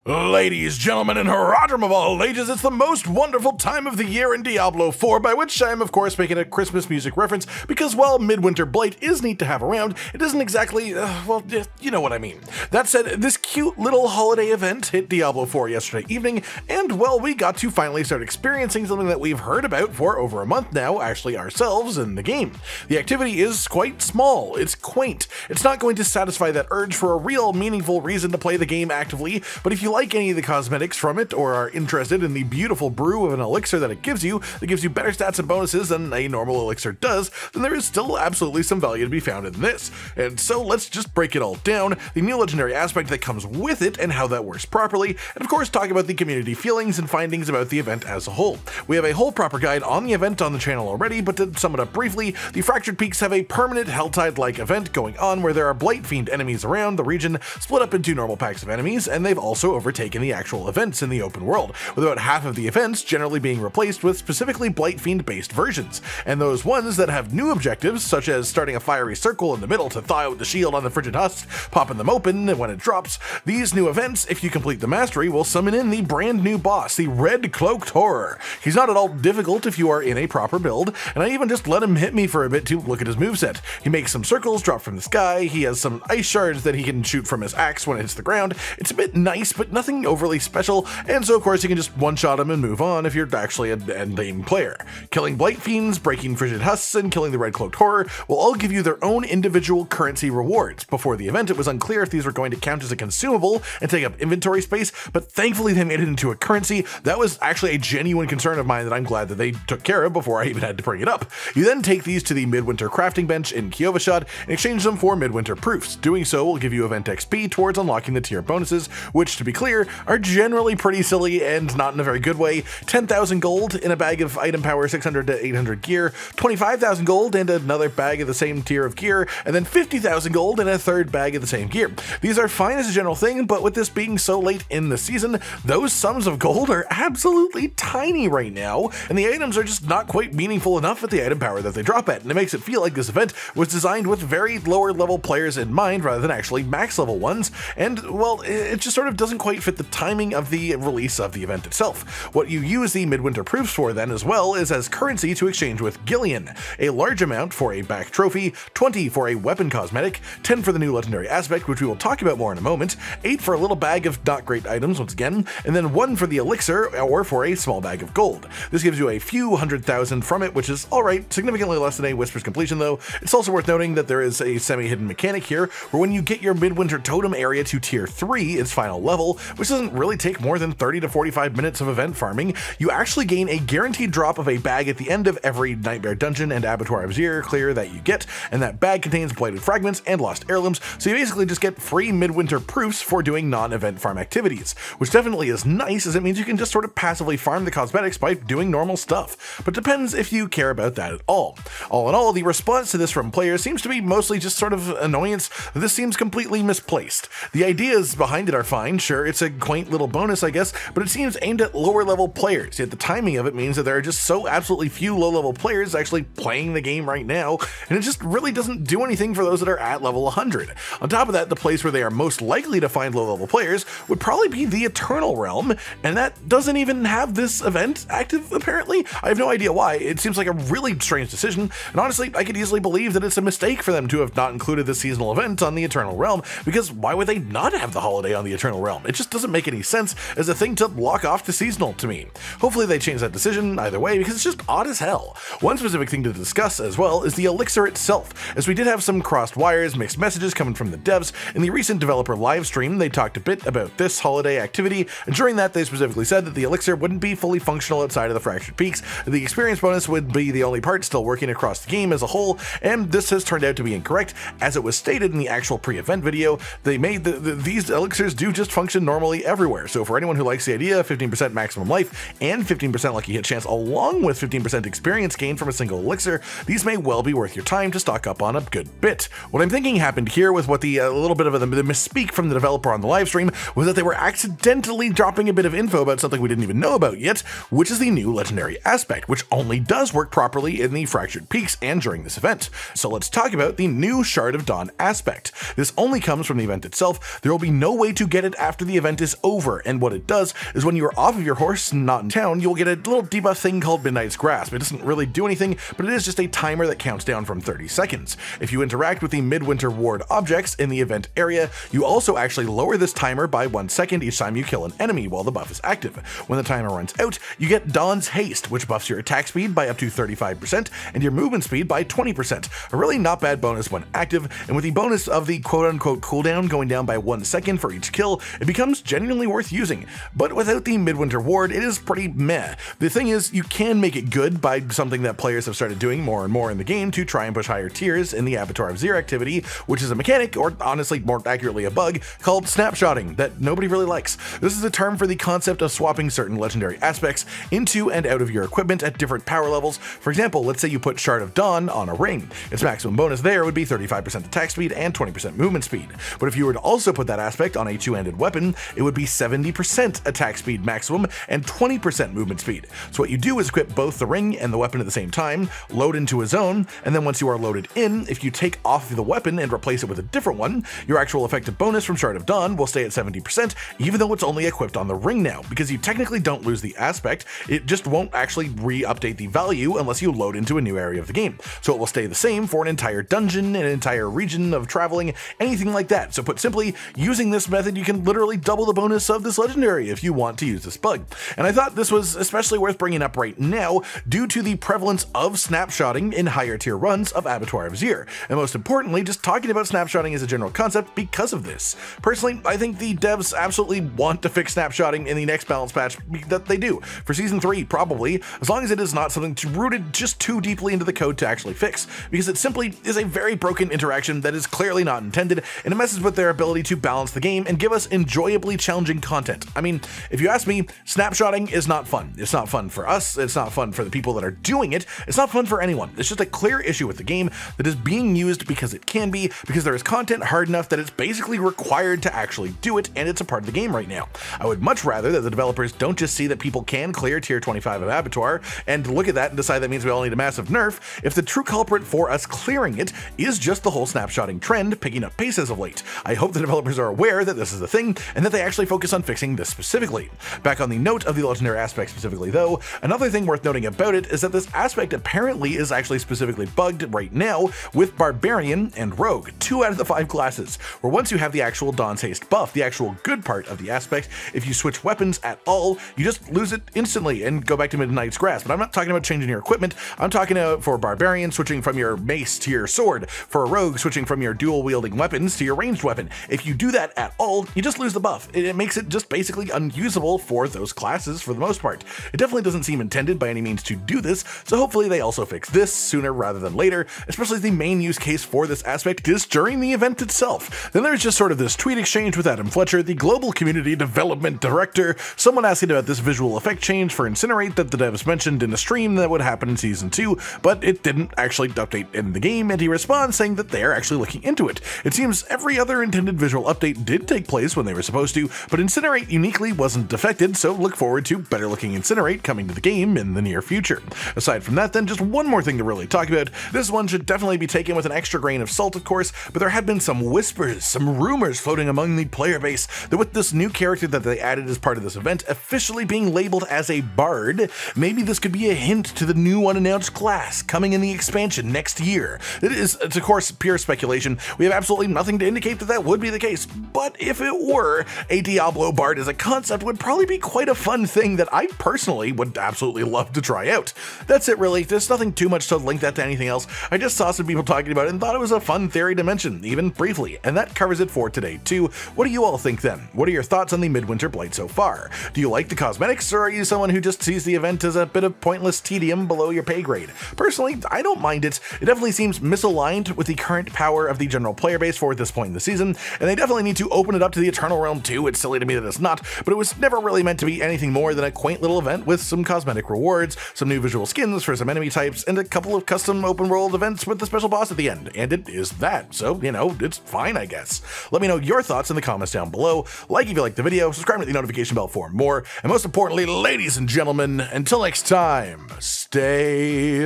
Ladies, gentlemen, and haradrim of all ages, it's the most wonderful time of the year in Diablo 4, by which I am of course making a Christmas music reference, because while Midwinter Blight is neat to have around, it isn't exactly, well, you know what I mean. That said, this cute little holiday event hit Diablo 4 yesterday evening, and well, we got to finally start experiencing something that we've heard about for over a month now, actually ourselves, in the game. The activity is quite small, it's quaint, it's not going to satisfy that urge for a real meaningful reason to play the game actively, but if you like any of the cosmetics from it, or are interested in the beautiful brew of an elixir that it gives you, that gives you better stats and bonuses than a normal elixir does, then there is still absolutely some value to be found in this. And so let's just break it all down, the new legendary aspect that comes with it and how that works properly, and of course talk about the community feelings and findings about the event as a whole. We have a whole proper guide on the event on the channel already, but to sum it up briefly, the Fractured Peaks have a permanent Helltide-like event going on where there are Blight Fiend enemies around the region, split up into normal packs of enemies, and they've also overtaken the actual events in the open world, with about half of the events generally being replaced with specifically Blight Fiend based versions, and those ones that have new objectives, such as starting a fiery circle in the middle to thaw out the shield on the frigid husk, popping them open when it drops. These new events, if you complete the mastery, will summon in the brand new boss, the Red Cloaked Horror. He's not at all difficult if you are in a proper build, and I even just let him hit me for a bit to look at his moveset. He makes some circles drop from the sky, he has some ice shards that he can shoot from his axe when it hits the ground. It's a bit nice, but nothing overly special, and so of course you can just one-shot him and move on if you're actually an endgame player. Killing Blight Fiends, breaking frigid husks, and killing the Red Cloaked Horror will all give you their own individual currency rewards. Before the event, it was unclear if these were going to count as a consumable and take up inventory space, but thankfully they made it into a currency. That was actually a genuine concern of mine that I'm glad that they took care of before I even had to bring it up. You then take these to the Midwinter crafting bench in Kiovashad and exchange them for Midwinter proofs. Doing so will give you event XP towards unlocking the tier bonuses, which, to be clear, are generally pretty silly and not in a very good way. 10,000 gold in a bag of item power 600 to 800 gear, 25,000 gold and another bag of the same tier of gear, and then 50,000 gold in a third bag of the same gear. These are fine as a general thing, but with this being so late in the season, those sums of gold are absolutely tiny right now, and the items are just not quite meaningful enough at the item power that they drop at, and it makes it feel like this event was designed with very lower level players in mind rather than actually max level ones, and well, it just sort of doesn't quite fit the timing of the release of the event itself. What you use the Midwinter proofs for then as well is as currency to exchange with gileon, a large amount for a back trophy, 20 for a weapon cosmetic, 10 for the new legendary aspect, which we will talk about more in a moment, 8 for a little bag of not great items once again, and then 1 for the elixir or for a small bag of gold. This gives you a few 100,000 from it, which is alright, significantly less than a Whisper's completion though. It's also worth noting that there is a semi-hidden mechanic here, where when you get your Midwinter totem area to tier 3, its final level, which doesn't really take more than 30 to 45 minutes of event farming, you actually gain a guaranteed drop of a bag at the end of every Nightmare Dungeon and Abattoir of Zir clear that you get, and that bag contains blighted fragments and lost heirlooms, so you basically just get free Midwinter proofs for doing non-event farm activities, which definitely is nice as it means you can just sort of passively farm the cosmetics by doing normal stuff, but depends if you care about that at all. All in all, the response to this from players seems to be mostly just sort of annoyance. This seems completely misplaced. The ideas behind it are fine, sure, it's a quaint little bonus I guess, but it seems aimed at lower level players, yet the timing of it means that there are just so absolutely few low level players actually playing the game right now, and it just really doesn't do anything for those that are at level 100. On top of that, the place where they are most likely to find low level players would probably be the Eternal Realm, and that doesn't even have this event active apparently. I have no idea why. It seems like a really strange decision, and honestly I could easily believe that it's a mistake for them to have not included the seasonal event on the Eternal Realm, because why would they not have the holiday on the Eternal Realm? It just doesn't make any sense as a thing to lock off to seasonal to me. Hopefully they change that decision either way, because it's just odd as hell. One specific thing to discuss as well is the elixir itself, as we did have some crossed wires, mixed messages coming from the devs. In the recent developer live stream, they talked a bit about this holiday activity, and during that they specifically said that the elixir wouldn't be fully functional outside of the Fractured Peaks. The experience bonus would be the only part still working across the game as a whole, and this has turned out to be incorrect. As it was stated in the actual pre-event video, they made these elixirs do just function normally everywhere, so for anyone who likes the idea of 15% maximum life and 15% lucky hit chance along with 15% experience gain from a single elixir, these may well be worth your time to stock up on a good bit. What I'm thinking happened here with what the little bit of the misspeak from the developer on the live stream was that they were accidentally dropping a bit of info about something we didn't even know about yet, which is the new legendary aspect, which only does work properly in the Fractured Peaks and during this event. So let's talk about the new Shard of Dawn aspect. This only comes from the event itself. There will be no way to get it after the the event is over, and what it does is when you're off of your horse, not in town, you'll get a little debuff thing called Midnight's Grasp. It doesn't really do anything, but it is just a timer that counts down from 30 seconds. If you interact with the Midwinter Ward objects in the event area, you also actually lower this timer by 1 second each time you kill an enemy while the buff is active. When the timer runs out, you get Dawn's Haste, which buffs your attack speed by up to 35% and your movement speed by 20%. A really not bad bonus when active, and with the bonus of the quote-unquote cooldown going down by 1 second for each kill, it becomes genuinely worth using. But without the Midwinter Ward, it is pretty meh. The thing is, you can make it good by something that players have started doing more and more in the game to try and push higher tiers in the Abattoir of Zir activity, which is a mechanic, or honestly more accurately a bug, called snapshotting that nobody really likes. This is a term for the concept of swapping certain legendary aspects into and out of your equipment at different power levels. For example, let's say you put Shard of Dawn on a ring. Its maximum bonus there would be 35% attack speed and 20% movement speed. But if you were to also put that aspect on a two-handed weapon, it would be 70% attack speed maximum and 20% movement speed. So what you do is equip both the ring and the weapon at the same time, load into a zone, and then once you are loaded in, if you take off the weapon and replace it with a different one, your actual effective bonus from Shard of Dawn will stay at 70%, even though it's only equipped on the ring now, because you technically don't lose the aspect, it just won't actually re-update the value unless you load into a new area of the game. So it will stay the same for an entire dungeon, an entire region of traveling, anything like that. So put simply, using this method, you can literally double the bonus of this legendary if you want to use this bug. And I thought this was especially worth bringing up right now due to the prevalence of snapshotting in higher tier runs of Abattoir of Zir, and most importantly, just talking about snapshotting as a general concept because of this. Personally, I think the devs absolutely want to fix snapshotting in the next balance patch that they do. For Season 3, probably, as long as it is not something rooted just too deeply into the code to actually fix, because it simply is a very broken interaction that is clearly not intended, and it messes with their ability to balance the game and give us enjoyably challenging content. I mean, if you ask me, snapshotting is not fun. It's not fun for us, it's not fun for the people that are doing it, it's not fun for anyone. It's just a clear issue with the game that is being used because it can be, because there is content hard enough that it's basically required to actually do it, and it's a part of the game right now. I would much rather that the developers don't just see that people can clear tier 25 of Abattoir and look at that and decide that means we all need a massive nerf, if the true culprit for us clearing it is just the whole snapshotting trend picking up pace as of late. I hope the developers are aware that this is a thing and that they actually focus on fixing this specifically. Back on the note of the legendary aspect specifically though, another thing worth noting about it is that this aspect apparently is actually specifically bugged right now with Barbarian and Rogue, 2 out of the 5 classes, where once you have the actual Dawn's Haste buff, the actual good part of the aspect, if you switch weapons at all, you just lose it instantly and go back to Midnight's Grasp. But I'm not talking about changing your equipment, I'm talking about for Barbarian switching from your mace to your sword, for a Rogue switching from your dual wielding weapons to your ranged weapon. If you do that at all, you just lose the buff. It makes it just basically unusable for those classes for the most part. It definitely doesn't seem intended by any means to do this, so hopefully they also fix this sooner rather than later, especially as the main use case for this aspect is during the event itself. Then there's just sort of this tweet exchange with Adam Fletcher, the Global Community Development Director, someone asking about this visual effect change for Incinerate that the devs mentioned in a stream that would happen in Season 2, but it didn't actually update in the game, and he responds saying that they are actually looking into it. It seems every other intended visual update did take place when they were supposed to, but Incinerate uniquely wasn't affected, so look forward to better looking Incinerate coming to the game in the near future. Aside from that then, just one more thing to really talk about. This one should definitely be taken with an extra grain of salt of course, but there have been some whispers, some rumors floating among the player base that with this new character that they added as part of this event officially being labeled as a bard, maybe this could be a hint to the new unannounced class coming in the expansion next year. It's of course pure speculation. We have absolutely nothing to indicate that that would be the case, but if it were, a Diablo bard as a concept would probably be quite a fun thing that I personally would absolutely love to try out. That's it really, there's nothing too much to link that to anything else. I just saw some people talking about it and thought it was a fun theory to mention, even briefly, and that covers it for today too. What do you all think then? What are your thoughts on the Midwinter Blight so far? Do you like the cosmetics, or are you someone who just sees the event as a bit of pointless tedium below your pay grade? Personally, I don't mind it. It definitely seems misaligned with the current power of the general player base for this point in the season, and they definitely need to open it up to the Eternal Realm too. It's silly to me that it's not, but it was never really meant to be anything more than a quaint little event with some cosmetic rewards, some new visual skins for some enemy types, and a couple of custom open world events with the special boss at the end, and it is that, so, you know, it's fine, I guess. Let me know your thoughts in the comments down below, like if you liked the video, subscribe to the notification bell for more, and most importantly, ladies and gentlemen, until next time, stay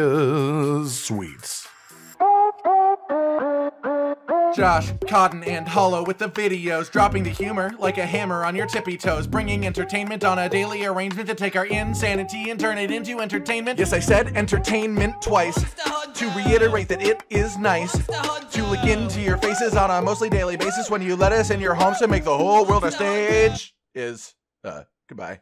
sweet. Josh, Cotton, and Hollow with the videos, dropping the humor like a hammer on your tippy toes, bringing entertainment on a daily arrangement to take our insanity and turn it into entertainment. Yes, I said entertainment twice, to reiterate that it is nice to look into your faces on a mostly daily basis when you let us in your homes to make the whole world a stage. Goodbye.